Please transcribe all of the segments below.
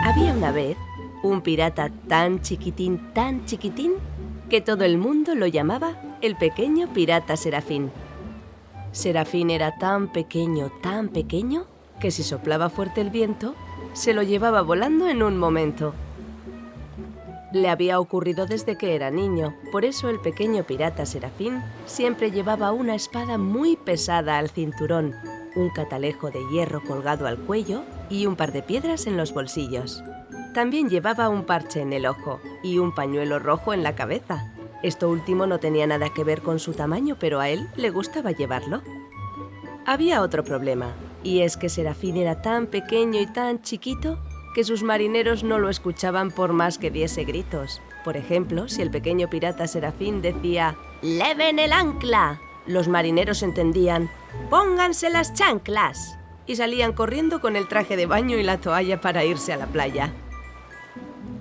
Había una vez un pirata tan chiquitín, que todo el mundo lo llamaba el pequeño pirata Serafín. Serafín era tan pequeño, que si soplaba fuerte el viento, se lo llevaba volando en un momento. Le había ocurrido desde que era niño, por eso el pequeño pirata Serafín siempre llevaba una espada muy pesada al cinturón, un catalejo de hierro colgado al cuello y un par de piedras en los bolsillos. También llevaba un parche en el ojo y un pañuelo rojo en la cabeza. Esto último no tenía nada que ver con su tamaño, pero a él le gustaba llevarlo. Había otro problema, y es que Serafín era tan pequeño y tan chiquito que sus marineros no lo escuchaban por más que diese gritos. Por ejemplo, si el pequeño pirata Serafín decía «¡Leven el ancla!», los marineros entendían «¡Pónganse las chanclas!» y salían corriendo con el traje de baño y la toalla para irse a la playa.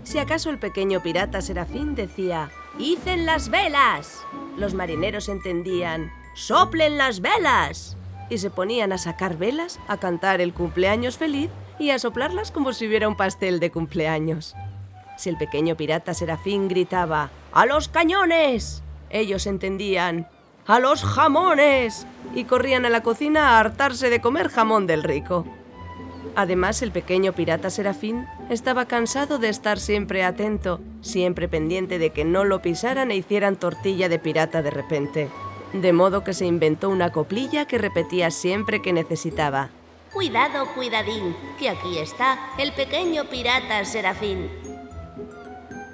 Si acaso el pequeño pirata Serafín decía «¡Icen las velas!», los marineros entendían «¡Soplen las velas!» y se ponían a sacar velas, a cantar el cumpleaños feliz y a soplarlas como si hubiera un pastel de cumpleaños. Si el pequeño pirata Serafín gritaba «¡A los cañones!», ellos entendían «¡A los jamones!» y corrían a la cocina a hartarse de comer jamón del rico. Además, el pequeño pirata Serafín estaba cansado de estar siempre atento, siempre pendiente de que no lo pisaran e hicieran tortilla de pirata de repente. De modo que se inventó una coplilla que repetía siempre que necesitaba. «Cuidado, cuidadín, que aquí está el pequeño pirata Serafín».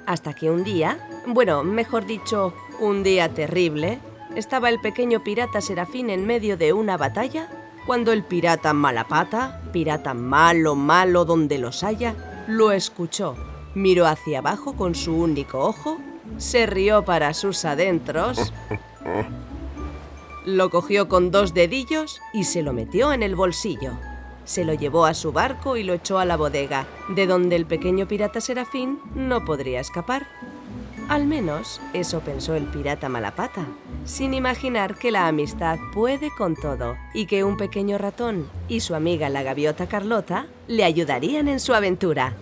Hasta que un día, bueno, mejor dicho, un día terrible, estaba el pequeño pirata Serafín en medio de una batalla cuando el pirata Malapata, pirata malo donde los haya, lo escuchó, miró hacia abajo con su único ojo, se rió para sus adentros, lo cogió con 2 dedillos y se lo metió en el bolsillo. Se lo llevó a su barco y lo echó a la bodega, de donde el pequeño pirata Serafín no podría escapar. Al menos eso pensó el pirata Malapata, sin imaginar que la amistad puede con todo y que un pequeño ratón y su amiga la gaviota Carlota le ayudarían en su aventura.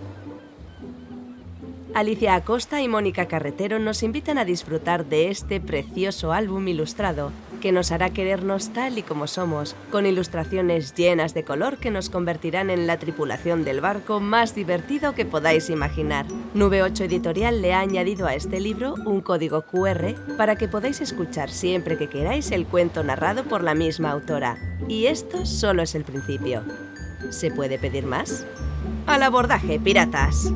Alicia Acosta y Mónica Carretero nos invitan a disfrutar de este precioso álbum ilustrado que nos hará querernos tal y como somos, con ilustraciones llenas de color que nos convertirán en la tripulación del barco más divertido que podáis imaginar. Nube 8 Editorial le ha añadido a este libro un código QR para que podáis escuchar siempre que queráis el cuento narrado por la misma autora. Y esto solo es el principio. ¿Se puede pedir más? ¡Al abordaje, piratas!